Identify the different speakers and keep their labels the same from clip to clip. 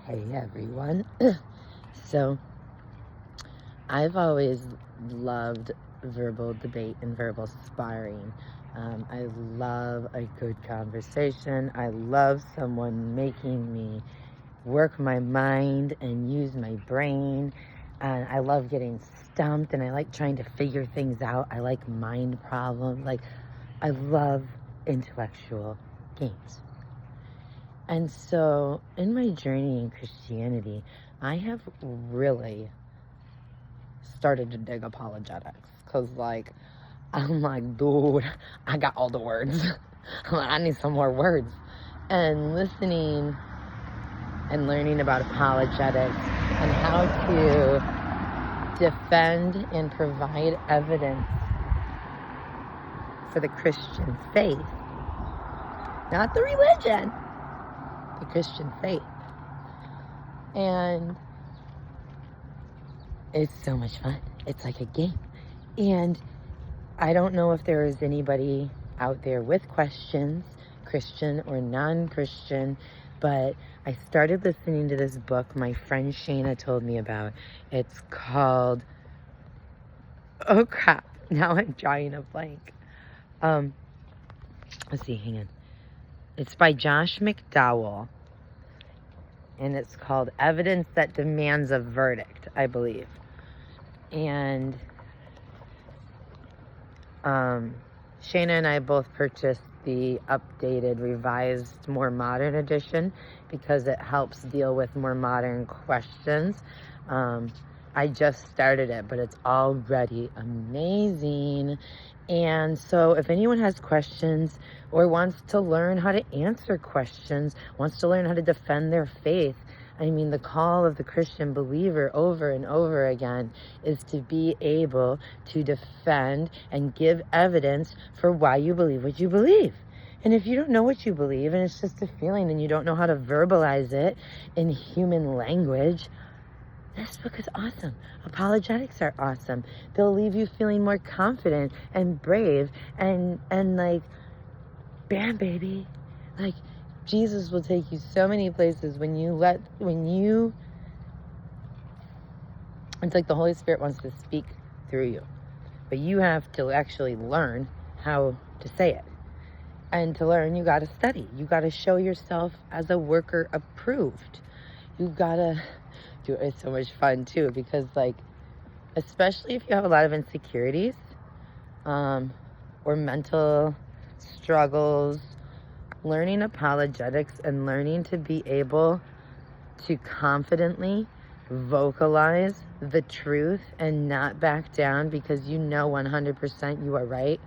Speaker 1: Hey everyone. So, I've always loved verbal debate and verbal sparring. I love a good conversation. I love someone making me work my mind and use my brain. And I love getting stumped, and I like trying to figure things out. I like mind problems. I love intellectual games. And so, in my journey in Christianity, I have really started to dig apologetics. Because, I'm like, dude, I got all the words. I need some more words. And listening and learning about apologetics and how to defend and provide evidence for the Christian faith, not the religion, the Christian faith. And it's so much fun. It's like a game. And I don't know if there is anybody out there with questions, Christian or non-Christian, but I started listening to this book my friend Shayna told me about. It's called, oh crap, now I'm drawing a blank. Let's see, hang on. It's by Josh McDowell, and it's called Evidence That Demands a Verdict, I believe. And Shayna and I both purchased the updated, revised, more modern edition because it helps deal with more modern questions. I just started it, but it's already amazing. And so if anyone has questions or wants to learn how to answer questions, wants to learn how to defend their faith, I mean, the call of the Christian believer over and over again is to be able to defend and give evidence for why you believe what you believe. And if you don't know what you believe and it's just a feeling and you don't know how to verbalize it in human language, this book is awesome. Apologetics are awesome. They'll leave you feeling more confident and brave and like, bam, baby. Like, Jesus will take you so many places it's like the Holy Spirit wants to speak through you. But you have to actually learn how to say it. And to learn, you got to study. You got to show yourself as a worker approved. You got to do it. It's so much fun too, because especially if you have a lot of insecurities or mental struggles, learning apologetics and learning to be able to confidently vocalize the truth and not back down because you know 100% you are right.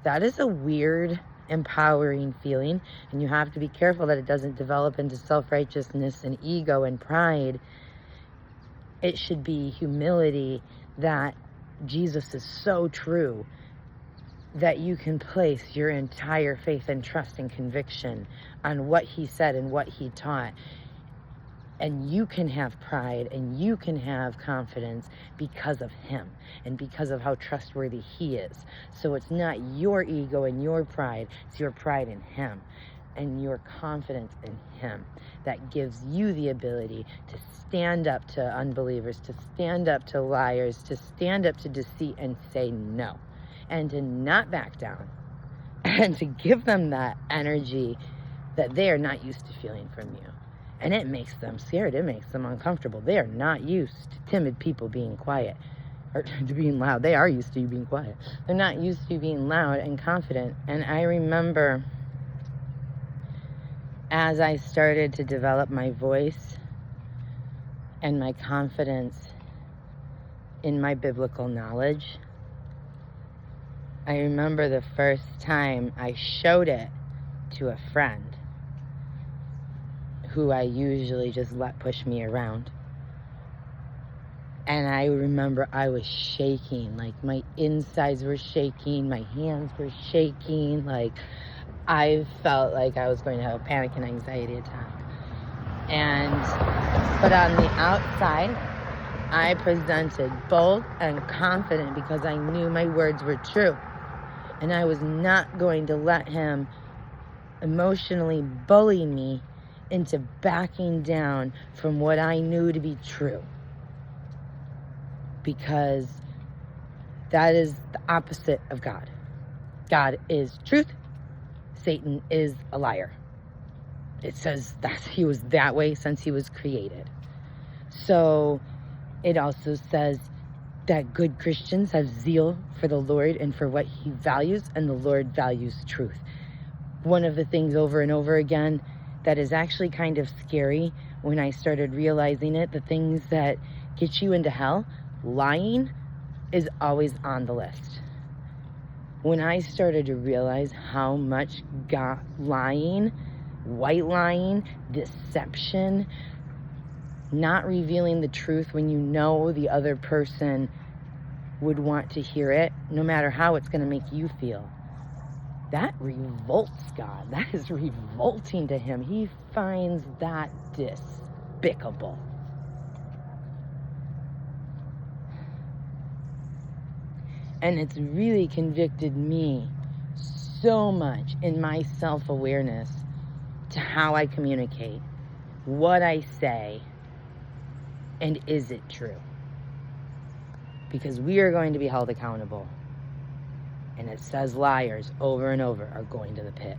Speaker 1: That is a weird, empowering feeling, and you have to be careful that it doesn't develop into self-righteousness and ego and pride. It should be humility that Jesus is so true that you can place your entire faith and trust and conviction on what he said and what he taught. And you can have pride and you can have confidence because of him and because of how trustworthy he is. So it's not your ego and your pride, it's your pride in him and your confidence in him that gives you the ability to stand up to unbelievers, to stand up to liars, to stand up to deceit and say no. And to not back down, and to give them that energy that they are not used to feeling from you. And it makes them scared, it makes them uncomfortable. They are not used to timid people being quiet, or to being loud. They are used to you being quiet. They're not used to being loud and confident. And I remember as I started to develop my voice and my confidence in my biblical knowledge, I remember the first time I showed it to a friend who I usually just let push me around. And I remember I was shaking, like my insides were shaking, my hands were shaking, like I felt like I was going to have a panic and anxiety attack. But on the outside, I presented bold and confident because I knew my words were true. And I was not going to let him emotionally bully me into backing down from what I knew to be true. Because that is the opposite of God. God is truth. Satan is a liar. It says that he was that way since he was created. So it also says that good Christians have zeal for the Lord and for what he values, and the Lord values truth. One of the things over and over again that is actually kind of scary when I started realizing it, the things that get you into hell, lying is always on the list. When I started to realize how much lying, white lying, deception, not revealing the truth when you know the other person would want to hear it, no matter how it's going to make you feel, that revolts God. That is revolting to him. He finds that despicable. And it's really convicted me so much in my self-awareness to how I communicate, what I say, and is it true? Because we are going to be held accountable. And it says liars over and over are going to the pit.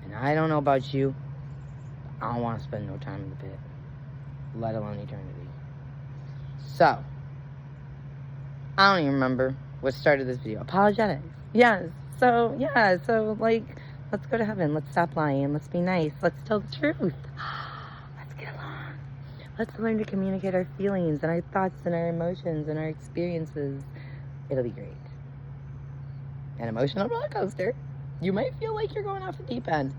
Speaker 1: And I don't know about you, I don't want to spend no time in the pit, let alone eternity. So, I don't even remember what started this video. Apologetics. Yes. So, like, let's go to heaven. Let's stop lying. Let's be nice. Let's tell the truth. Let's get along. Let's learn to communicate our feelings and our thoughts and our emotions and our experiences. It'll be great. An emotional roller coaster. You might feel like you're going off the deep end,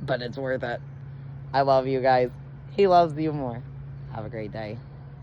Speaker 1: but it's worth it. I love you guys. He loves you more. Have a great day.